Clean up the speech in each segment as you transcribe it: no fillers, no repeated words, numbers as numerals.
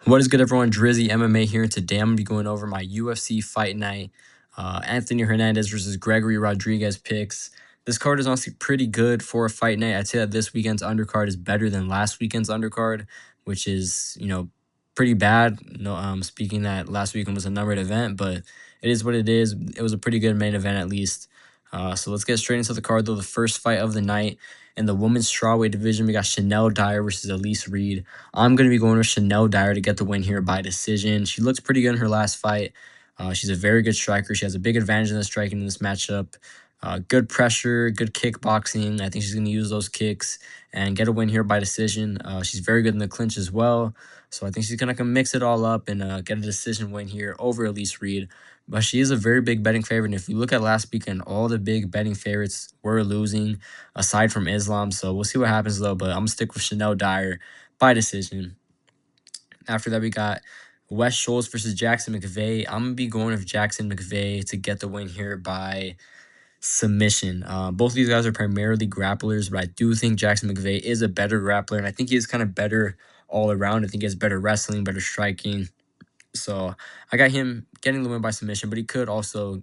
What is good, everyone? Drizzy MMA here, and today I'm going to be going over my UFC fight night. Anthony Hernandez versus Gregory Rodrigues picks. This card is honestly pretty good for a fight night. I'd say that this weekend's undercard is better than last weekend's undercard, which is, pretty bad. Speaking that last weekend was a numbered event, but it is what it is. It was a pretty good main event at least. So let's get straight into the card, though. The first fight of the night in the women's strawweight division, we got Chanel Dyer versus Elise Reed. I'm going to be going with Chanel Dyer to get the win here by decision. She looks pretty good in her last fight. She's a very good striker. She has a big advantage in the striking in this matchup. Good pressure, good kickboxing. I think she's going to use those kicks and get a win here by decision. She's very good in the clinch as well. So I think she's going to mix it all up and get a decision win here over Elise Reed. But she is a very big betting favorite. And if you look at last weekend, all the big betting favorites were losing aside from Islam. So we'll see what happens, though. But I'm going to stick with Chanel Dyer by decision. After that, we got Wes Schultz versus Jackson McVeigh. I'm going to be going with Jackson McVeigh to get the win here by submission. Both of these guys are primarily grapplers, but I do think Jackson McVeigh is a better grappler, and I think he is kind of better all around. I think he has better wrestling, better striking. So I got him getting the win by submission, but he could also,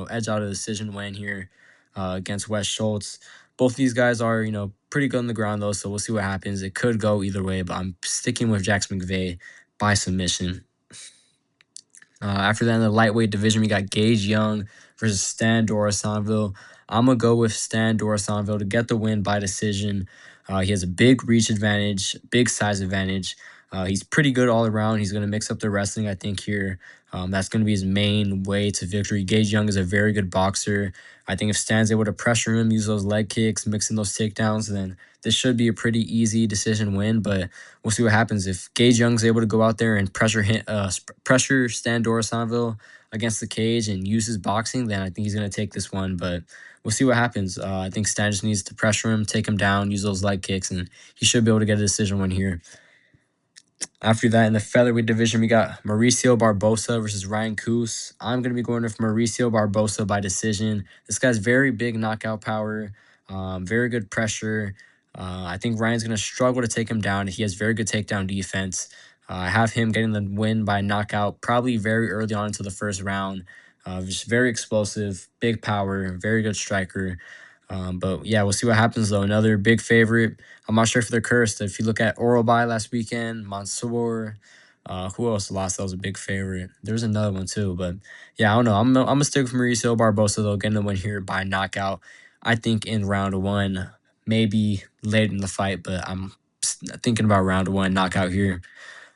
edge out a decision win here against Wes Schultz. Both of these guys are, pretty good on the ground, though, so we'll see what happens. It could go either way, but I'm sticking with Jackson McVeigh by submission. After that, in the lightweight division, we got Gage Young versus Stan Dorisonville. I'm going to go with Stan Dorisonville to get the win by decision. He has a big reach advantage, big size advantage. He's pretty good all around. He's going to mix up the wrestling, I think, here. That's going to be his main way to victory. Gage Young is a very good boxer. I think if Stan's able to pressure him, use those leg kicks, mixing those takedowns, then this should be a pretty easy decision win. But we'll see what happens. If Gage Young's able to go out there and pressure Stan Dorisonville against the cage and use his boxing, then I think he's going to take this one. But we'll see what happens. I think Stan just needs to pressure him, take him down, use those leg kicks, and he should be able to get a decision win here. After that, in the featherweight division, we got Mauricio Barbosa versus Ryan Coos. I'm going to be going with Mauricio Barbosa by decision. This guy's very big knockout power, very good pressure. I think Ryan's going to struggle to take him down. He has very good takedown defense. I have him getting the win by knockout probably very early on into the first round. Just very explosive, big power, very good striker. But yeah, we'll see what happens, though. Another big favorite. I'm not sure if they're cursed. If you look at Orobai last weekend, Mansour, who else lost? That was a big favorite. There's another one too, but yeah, I don't know. I'm gonna stick with Mauricio Barbosa, though, getting the win here by knockout. I think in round one, maybe late in the fight, but I'm thinking about round one knockout here.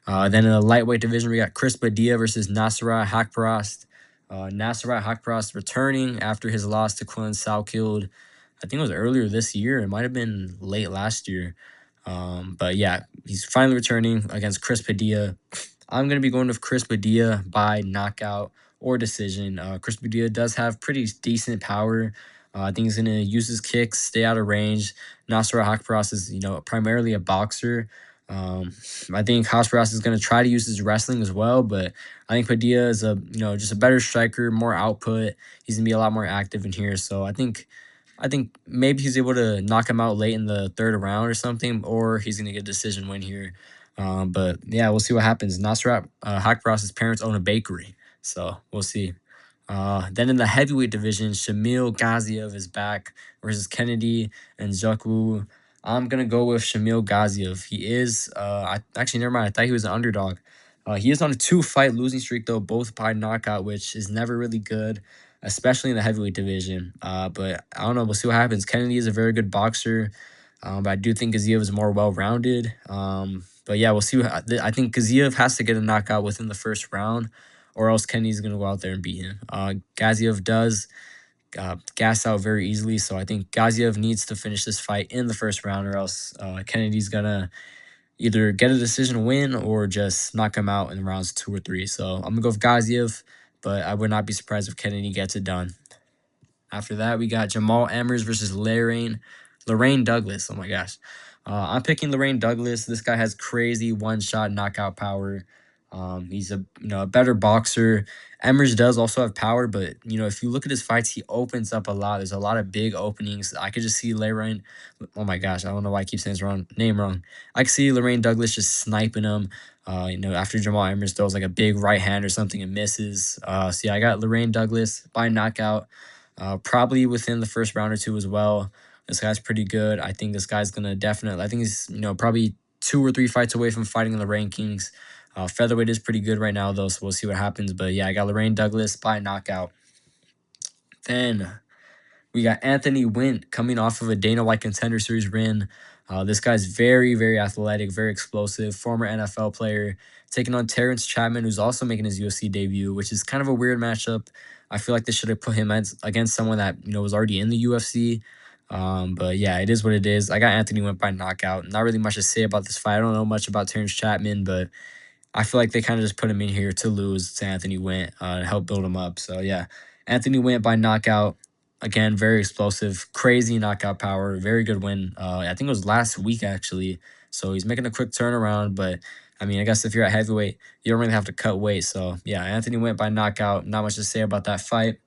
Then in the lightweight division, we got Chris Padilla versus Nasrat Haqparast. Nasrat Haqparast returning after his loss to Quillen Salkeld. I think it was earlier this year. It might have been late last year. But yeah, he's finally returning against Chris Padilla. I'm going to be going with Chris Padilla by knockout or decision. Chris Padilla does have pretty decent power. I think he's going to use his kicks, stay out of range. Nasrat Haqparast is, primarily a boxer. I think Haqparast is going to try to use his wrestling as well, but I think Padilla is just a better striker, more output. He's going to be a lot more active in here. So I think maybe he's able to knock him out late in the third round or something, or he's going to get a decision win here. But yeah, we'll see what happens. Nasrat Haqparast's parents own a bakery, so we'll see. Then in the heavyweight division, Shamil Gaziev is back versus Kennedy and Nzechukwu. I'm going to go with Shamil Gaziev. He is, never mind. I thought he was an underdog. He is on a 2-fight losing streak, though, both by knockout, which is never really good, especially in the heavyweight division. But I don't know. We'll see what happens. Kennedy is a very good boxer, but I do think Gaziev is more well-rounded. But yeah, we'll see. I think Gaziev has to get a knockout within the first round, or else Kennedy's going to go out there and beat him. Gaziev does gas out very easily, so I think Gaziev needs to finish this fight in the first round, or else Kennedy's going to either get a decision win or just knock him out in rounds 2 or 3. So I'm going to go with Gaziev, but I would not be surprised if Kennedy gets it done. After that, we got Jamal Emmers versus Lorraine Douglas. Oh my gosh. I'm picking Lorraine Douglas. This guy has crazy one-shot knockout power. He's a better boxer. Emmers does also have power, but if you look at his fights, he opens up a lot. There's a lot of big openings. I could just see Lorraine. Oh my gosh, I don't know why I keep saying his name wrong. I could see Lorraine Douglas just sniping him. After Jamal Emmers throws like a big right hand or something and misses. So yeah, I got Lorraine Douglas by knockout, probably within the first round or two as well. This guy's pretty good. I think this guy's gonna definitely. I think he's probably 2 or 3 fights away from fighting in the rankings. Featherweight is pretty good right now though, so we'll see what happens. But yeah, I got Lorraine Douglas by knockout. Then we got Anthony Wint coming off of a Dana White Contender Series win. This guy's very, very athletic, very explosive, former NFL player, taking on Terrence Chapman, who's also making his UFC debut, which is kind of a weird matchup. I feel like they should have put him against someone that was already in the UFC. But yeah, it is what it is. I got Anthony Wint by knockout. Not really much to say about this fight. I don't know much about Terrence Chapman, but I feel like they kind of just put him in here to lose to Anthony Wint and help build him up. So yeah, Anthony Wint by knockout. Again, very explosive, crazy knockout power. Very good win. I think it was last week actually. So he's making a quick turnaround. But I mean, I guess if you're at heavyweight, you don't really have to cut weight. So yeah, Anthony Wint by knockout. Not much to say about that fight.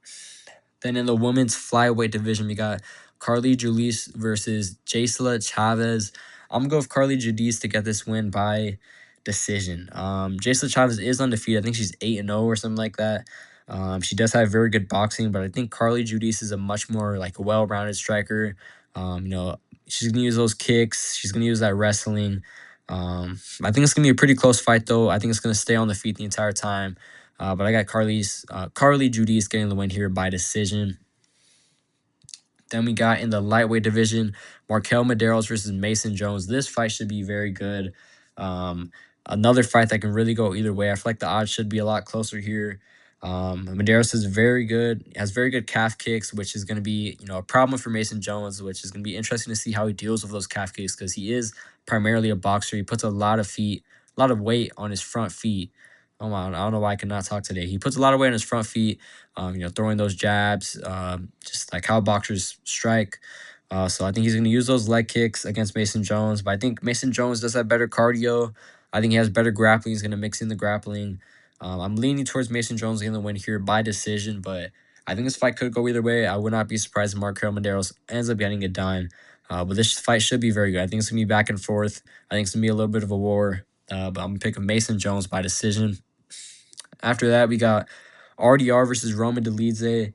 Then in the women's flyweight division, we got Carly Julice versus Jaisla Chavez. I'm gonna go with Carly Judice to get this win by decision. Jaisla Chavez is undefeated. I think she's 8-0 or something like that. She does have very good boxing, but I think Carly Judice is a much more like well-rounded striker. She's gonna use those kicks. She's gonna use that wrestling. I think it's gonna be a pretty close fight though. I think it's gonna stay on the feet the entire time. But I got Carly Judice getting the win here by decision. Then we got in the lightweight division, Markel Medeiros versus Mason Jones. This fight should be very good. Another fight that can really go either way. I feel like the odds should be a lot closer here. Medeiros is very good, has very good calf kicks, which is going to be a problem for Mason Jones, which is going to be interesting to see how he deals with those calf kicks because he is primarily a boxer. He puts a lot of weight on his front feet. Oh my, I don't know why I cannot talk today. He puts a lot of weight on his front feet, throwing those jabs, just like how boxers strike. So I think he's going to use those leg kicks against Mason Jones. But I think Mason Jones does have better cardio. I think he has better grappling. He's going to mix in the grappling. I'm leaning towards Mason Jones getting the win here by decision, but I think this fight could go either way. I would not be surprised if Markel Medeiros ends up getting it done. But this fight should be very good. I think it's going to be back and forth. I think it's going to be a little bit of a war. But I'm going to pick Mason Jones by decision. After that, we got RDR versus Roman Dolidze.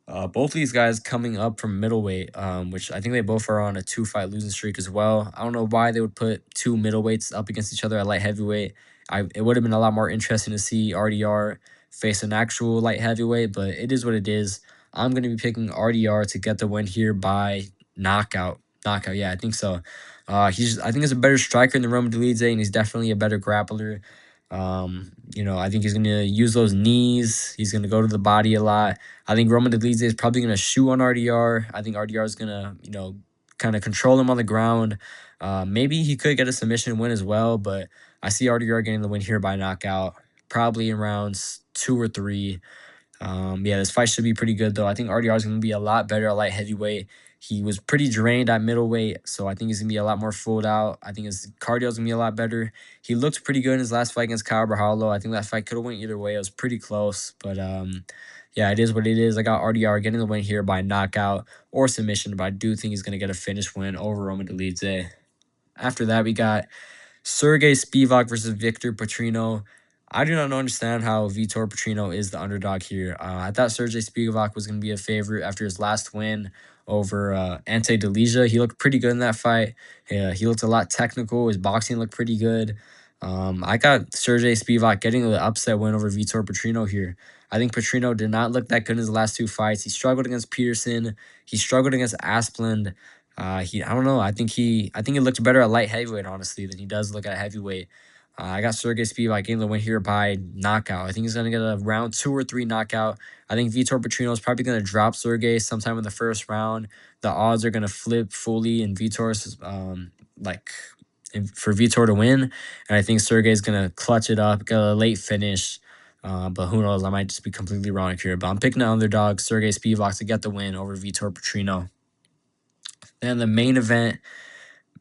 Both of these guys coming up from middleweight, which I think they both are on a 2-fight losing streak as well. I don't know why they would put two middleweights up against each other at light heavyweight. It would have been a lot more interesting to see RDR face an actual light heavyweight, but it is what it is. I'm going to be picking RDR to get the win here by knockout. Knockout, yeah, I think so. I think he's a better striker than Roman Dolidze, and he's definitely a better grappler. I think he's going to use those knees. He's going to go to the body a lot. I think Roman Dolidze is probably going to shoot on RDR. I think RDR is going to, kind of control him on the ground. Maybe he could get a submission win as well, but I see RDR getting the win here by knockout, probably in rounds 2 or 3. This fight should be pretty good, though. I think RDR is going to be a lot better at light heavyweight. He was pretty drained at middleweight, so I think he's going to be a lot more full out. I think his cardio is going to be a lot better. He looked pretty good in his last fight against Kyle Brahalo. I think that fight could have went either way. It was pretty close, but it is what it is. I got RDR getting the win here by knockout or submission, but I do think he's going to get a finish win over Roman Dolidze. After that, we got Sergey Spivak versus Victor Petrino. I do not understand how Vitor Petrino is the underdog here. I thought Sergey Spivak was going to be a favorite after his last win over Ante Delija. He looked pretty good in that fight. He looked a lot technical. His boxing looked pretty good. I got Sergey Spivak getting the upset win over Vitor Petrino here. I think Petrino did not look that good in his last 2 fights. He struggled against Peterson. He struggled against Asplund. I don't know. I think he looked better at light heavyweight, honestly, than he does look at heavyweight. I got Sergey Spivak getting the win here by knockout. I think he's going to get a round 2 or 3 knockout. I think Vitor Petrino is probably going to drop Sergey sometime in the first round. The odds are going to flip fully in Vitor's, for Vitor to win. And I think Sergey is going to clutch it up, get a late finish. But who knows? I might just be completely wrong here. But I'm picking the underdog, Sergey Spivak, to get the win over Vitor Petrino. Then the main event,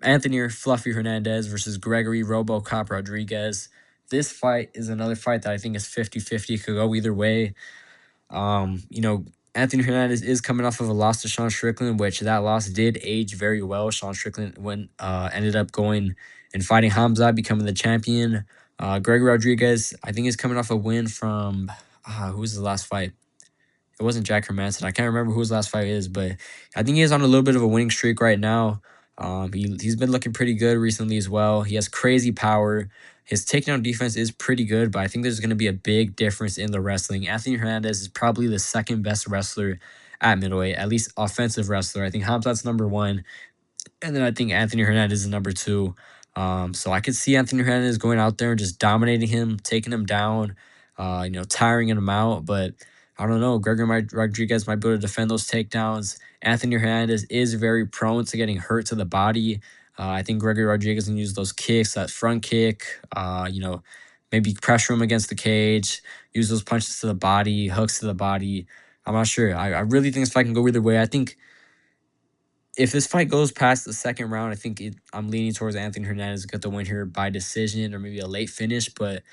Anthony Fluffy Hernandez versus Gregory RoboCop Rodrigues. this fight is another fight that I think is 50-50. Could go either way. You know, Anthony Hernandez is coming off of a loss to Sean Strickland, which that loss did age very well. Sean Strickland ended up going and fighting Hamza, becoming the champion. Gregory Rodrigues, I think, is coming off a win from who was the last fight? It wasn't Jack Hermanson. I can't remember who his last fight is, but I think he is on a little bit of a winning streak right now. He's been looking pretty good recently as well. He has crazy power. His takedown defense is pretty good, but I think there's going to be a big difference in the wrestling. Anthony Hernandez is probably the second best wrestler at middleweight, at least offensive wrestler. I think Hamzat's number one, and then I think Anthony Hernandez is number two. So I could see Anthony Hernandez going out there and just dominating him, taking him down, tiring him out. But I don't know. Rodrigues might be able to defend those takedowns. Anthony Hernandez is very prone to getting hurt to the body. I think Gregory Rodrigues can use those kicks, that front kick, maybe pressure him against the cage, use those punches to the body, hooks to the body. I'm not sure. I really think this fight can go either way. I think if this fight goes past the second round, I'm leaning towards Anthony Hernandez to get the win here by decision or maybe a late finish. But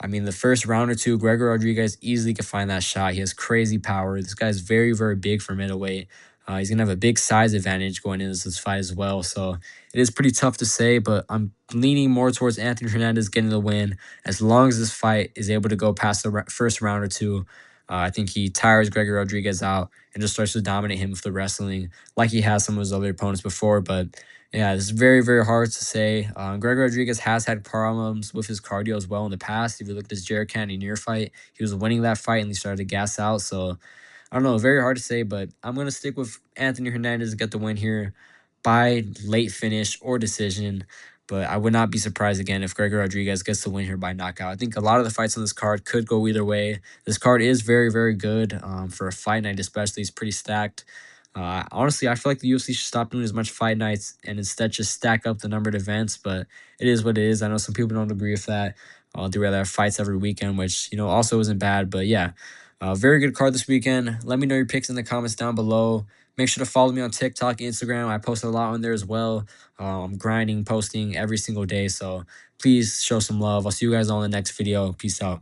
I mean, the first round or two, Gregory Rodrigues easily could find that shot. He has crazy power. This guy's very, very big for middleweight. He's going to have a big size advantage going into this fight as well. So it is pretty tough to say, but I'm leaning more towards Anthony Hernandez getting the win. As long as this fight is able to go past the first round or two, I think he tires Gregory Rodrigues out and just starts to dominate him with the wrestling like he has some of his other opponents before. But yeah, it's very, very hard to say. Gregory Rodrigues has had problems with his cardio as well in the past. If you look at his Jared Cannonier fight, he was winning that fight and he started to gas out. So I don't know, very hard to say, but I'm going to stick with Anthony Hernandez to get the win here by late finish or decision. But I would not be surprised again if Gregory Rodrigues gets the win here by knockout. I think a lot of the fights on this card could go either way. This card is very, very good for a fight night, especially. It's pretty stacked. Honestly, I feel like the UFC should stop doing as much fight nights and instead just stack up the numbered events. But it is what it is. I know some people don't agree with that. They'd rather have fights every weekend, which also isn't bad. But yeah, very good card this weekend. Let me know your picks in the comments down below. Make sure to follow me on TikTok, Instagram. I post a lot on there as well. I'm grinding, posting every single day. So please show some love. I'll see you guys on the next video. Peace out.